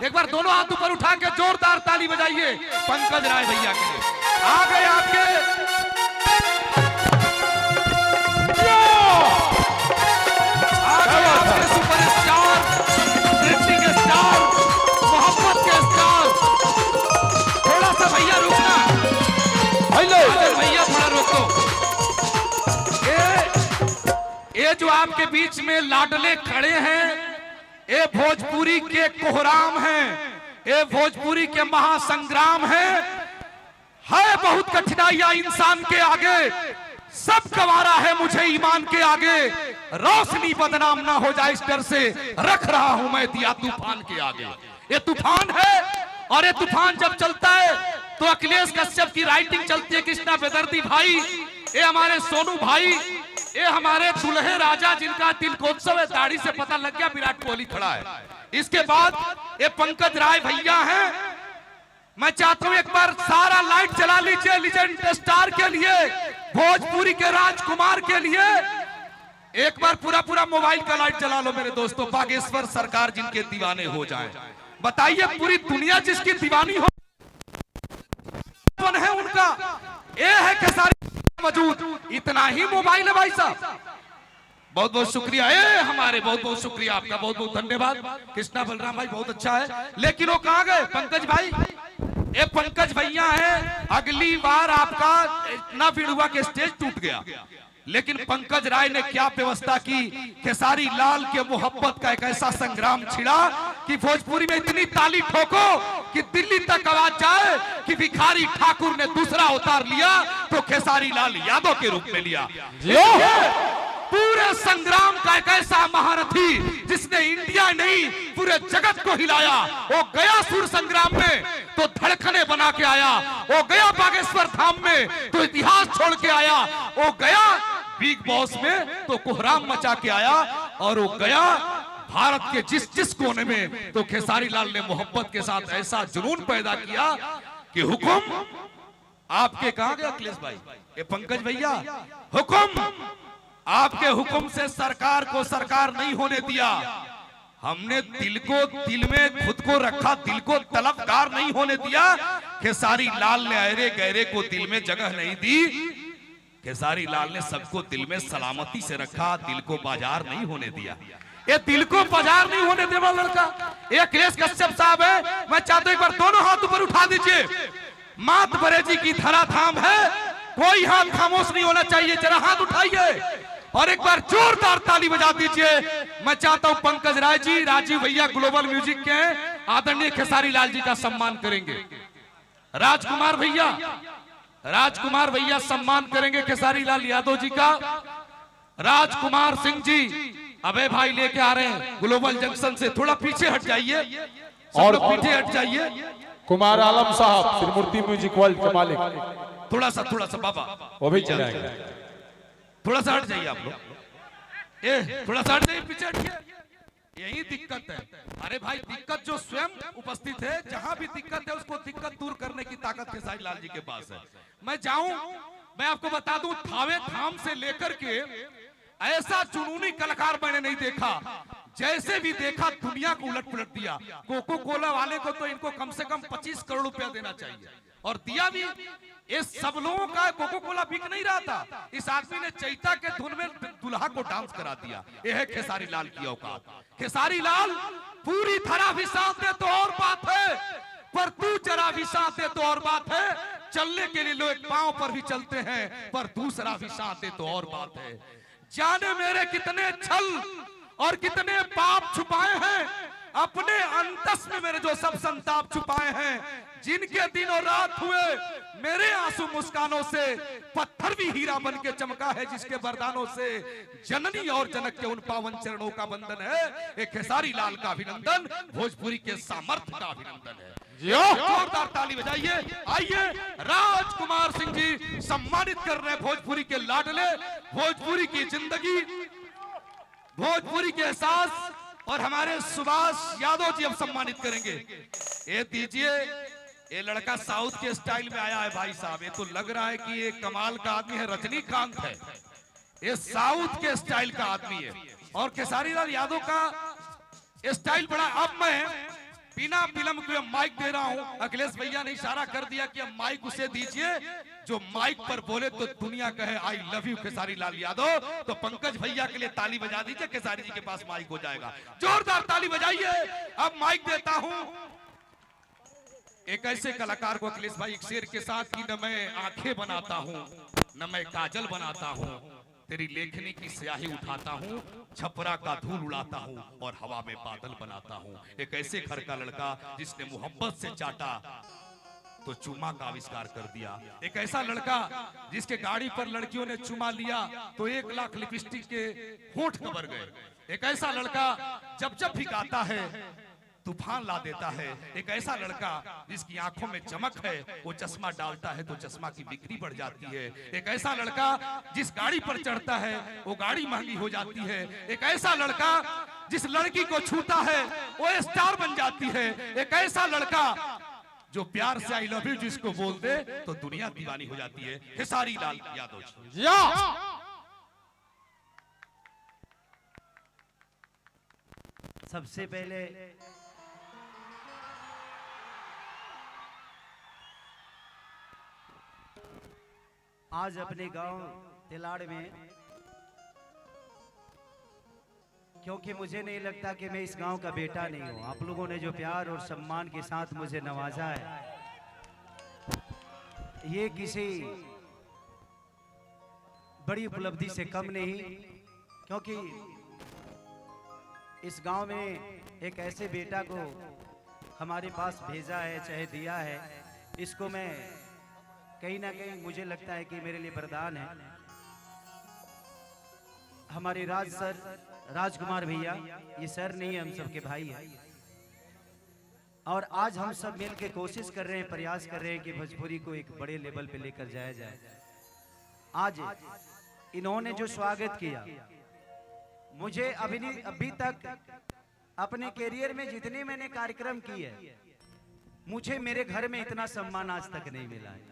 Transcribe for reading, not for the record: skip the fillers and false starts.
एक बार दोनों हाथ ऊपर उठा के जोरदार ताली बजाइए पंकज राय भैया के लिए। आ गए आपके सुपरस्टार, दृष्टि के स्टार, मोहब्बत के स्टार। थोड़ा सा भैया रुकना, भैया थोड़ा रोको। ये जो आपके बीच में लाडले खड़े हैं, ये भोजपुरी के कोहराम हैं, ये भोजपुरी के महासंग्राम हैं। है बहुत कठिनाइयां इंसान के आगे, सब गंवारा है मुझे ईमान के आगे। रोशनी बदनाम ना हो जाए इस डर से रख रहा हूं मैं दिया तूफान के आगे। ये तूफान है, और ये तूफान जब चलता है तो अखिलेश कश्यप की राइटिंग चलती है, कृष्णा बेदर्दी भाई, ये हमारे सोनू भाई, ये हमारे दुल्हे राजा जिनका तिलकोत्सव है, दाढ़ी से पता लग गया विराट कोहली खड़ा है। इसके बाद ये पंकज राय भैया हैं। मैं चाहता हूं एक बार सारा लाइट जला लीजिए लीजेंड स्टार के लिए, भोजपुरी के राजकुमार के लिए। एक बार पूरा मोबाइल का लाइट जला लो मेरे दोस्तों। बागेश्वर सरकार जिनके दीवाने हो जाएं, बताइए पूरी दुनिया जिसकी दीवानी हो है उनका ये है खेसारी मौजूद। इतना ही मोबाइल है भाई साहब। बहुत बहुत शुक्रिया, हमारे बहुत बहुत शुक्रिया आपका, बहुत बहुत धन्यवाद। कृष्णा बलराम भाई बहुत अच्छा है, लेकिन वो कहाँ गए पंकज भाई? ये पंकज भैया है। अगली बार आपका इतना भीड़ हुआ कि स्टेज टूट गया, लेकिन पंकज राय ने क्या व्यवस्था की। खेसारी लाल के मोहब्बत का एक ऐसा संग्राम छिड़ा कि भोजपुरी में इतनी ताली ठोको कि दिल्ली तक आवाज जाए कि भिखारी ठाकुर ने दूसरा अवतार लिया तो खेसारी लाल यादव के रूप में लिया। पूरे संग्राम का एक ऐसा महारथी जिसने इंडिया नहीं पूरे जगत को हिलाया। वो गया सुर संग्राम में तो धड़कने बना के आया, वो गया बागेश्वर धाम में तो इतिहास छोड़ के आया, वो गया बिग बॉस में तो कोहराम मचा के आया, और वो गया भारत के जिस कोने में तो खेसारी लाल ने मोहब्बत के साथ ऐसा जुनून पैदा किया कि हुक्म आपके कहां गया अखिलेश भाई, ये पंकज भैया, हुक्म आपके हुक्म से सरकार को सरकार नहीं होने दिया। हमने दिल को दिल में खुद को रखा, दिल को तलबगार नहीं होने दिया। खेसारी लाल ने अरे गहरे को दिल में जगह नहीं दी। खेसारी लाल ने सबको दिल में सलामती से रखा, दिल को बाजार नहीं होने दिया। ये दिल को बाजार नहीं होने देवा लड़का ये अखिलेश कश्यप साहब है। मैं चाहता हूं एक बार दोनों हाथ ऊपर उठा दीजिए। मात बरेजी की धराधाम है, कोई हाथ खामोश नहीं होना चाहिए। जरा हाथ उठाइए और एक बार जोरदार ताली बजा दीजिए। मैं चाहता हूं पंकज राय जी, राजीव भैया ग्लोबल म्यूजिक के आदरणीय खेसारी लाल जी का सम्मान करेंगे। राजकुमार भैया सम्मान करेंगे खेसारी लाल यादव जी का। राजकुमार सिंह जी अबे भाई लेके आ रहे हैं ग्लोबल जंक्शन से, थोड़ा पीछे हट जाइए और पीछे हट जाइए। कुमार आलम साहब त्रिमूर्ति म्यूजिक वर्ल्ड के मालिक, थोड़ा सा बाबा वो भी चलाएंगे। थोड़ा सा हट जाइए आप लोग, थोड़ा सा हट जाइए, पीछे हटिए। यही दिक्कत है। अरे भाई दिक्कत जो स्वयं उपस्थित है, जहां भी दिक्कत है उसको दिक्कत दूर करने की ताकत खेसारी लाल जी के पास है। मैं जाऊं, मैं आपको बता दूं, थावे धाम से लेकर के ऐसा जुनूनी कलाकार मैंने नहीं देखा। जैसे भी देखा दुनिया को उलट पुलट दिया। कोको कोला वाले को तो इनको कम से कम 25 करोड़ रुपया देना चाहिए, और दिया भी। इस सब लोगों का कोको कोला बिक नहीं रहा था, इस आदमी ने चैता के धुन में दुल्हा को डांस करा दिया। यह है खेसारी लाल की औकात। खेसारी लाल पूरी तरह भी साथ दे तो और बात है, पर तू जरा भी साथ दे तो और बात है। चलने के लिए लोग पांव पर भी चलते हैं, पर दूसरा भी साथ दे तो और बात है। जाने मेरे कितने छल और कितने पाप छुपाए हैं, अपने अंतस में मेरे जो सब संताप छुपाए हैं। जिनके दिन और रात हुए मेरे आंसू मुस्कानों से, पत्थर भी हीरा बन के चमका है जिसके वरदानों से। जननी और जनक के उन पावन चरणों का बंधन है। एक खेसारी लाल का अभिनंदन, भोजपुरी के सामर्थ्य का अभिनंदन है। जोरदार ताली बजाइए। आइए राजकुमार सिंह जी सम्मानित कर रहे हैं भोजपुरी के लाडले, भोजपुरी की जिंदगी, भोजपुरी के एहसास, और हमारे सुभाष यादव जी अब सम्मानित करेंगे। ये दीजिए, ये लड़का साउथ के स्टाइल में आया है भाई साहब। ये तो लग रहा है कि ये कमाल का आदमी है, रजनीकांत है। ये साउथ के स्टाइल का आदमी है, और खेसारी लाल यादव का स्टाइल बड़ा। अब मैं बिना फिल्म के माइक दे रहा हूं। अखिलेश भैया ने इशारा कर दिया कि अब माइक उसे दीजिए जो माइक पर बोले तो दुनिया कहे I love you Khesari Lal Yadav. तो पंकज भैया के लिए ताली बजा दीजिए, खेसारी जी के पास माइक हो जाएगा। जोरदार ताली बजाइए। अब माइक देता हूं एक ऐसे कलाकार को अखिलेश भाई, एक शेर के साथ कि न मैं आंखें बनाता हूं न मैं काजल बनाता हूं, तेरी लेखनी की स्याही उठाता हूं, छपरा का धूल उड़ाता हूं और हवा में बादल बनाता हूं। एक ऐसे घर का लड़का जिसने मोहब्बत से चाटा तो चुमा का आविष्कार कर दिया। एक ऐसा लड़का जिसके गाड़ी पर लड़कियों ने चुमा लिया तो 1 लाख लिपस्टिक के होंठ कबर गए। एक ऐसा लड़का जब जब भी गाता है तूफान ला देता है। एक ऐसा लड़का जिसकी आंखों में चमक है, वो चश्मा डालता है तो चश्मा की बिक्री बढ़ जाती है। एक ऐसा लड़का जिस गाड़ी पर चढ़ता है वो गाड़ी महंगी हो जाती है। एक ऐसा लड़का जिस लड़की को छूता है वो स्टार बन जाती है। एक ऐसा लड़का जो प्यार से आई लव यू जिसको बोल दे तो दुनिया दीवानी हो जाती है। खेसारी लाल यादव जी। सबसे पहले आज अपने गांव तिलाड़ में, क्योंकि मुझे नहीं लगता कि मैं इस गांव का बेटा नहीं हूं, आप लोगों ने जो प्यार और सम्मान के साथ मुझे नवाजा है, ये किसी बड़ी उपलब्धि से कम नहीं। क्योंकि इस गांव में एक ऐसे बेटा को हमारे पास भेजा है, चाहे दिया है, इसको मैं कहीं ना कहीं मुझे लगता है कि मेरे लिए वरदान है। हमारे राजकुमार भैया, ये सर नहीं है, हम सबके भाई हैं, और आज हम सब मिल के कोशिश कर रहे हैं, प्रयास कर रहे हैं कि भोजपुरी को एक बड़े लेवल पे लेकर जाया जाए। आज इन्होंने जो स्वागत किया, मुझे अभी तक अपने कैरियर में जितने मैंने कार्यक्रम किए, मुझे मेरे घर में इतना सम्मान आज तक नहीं मिला है।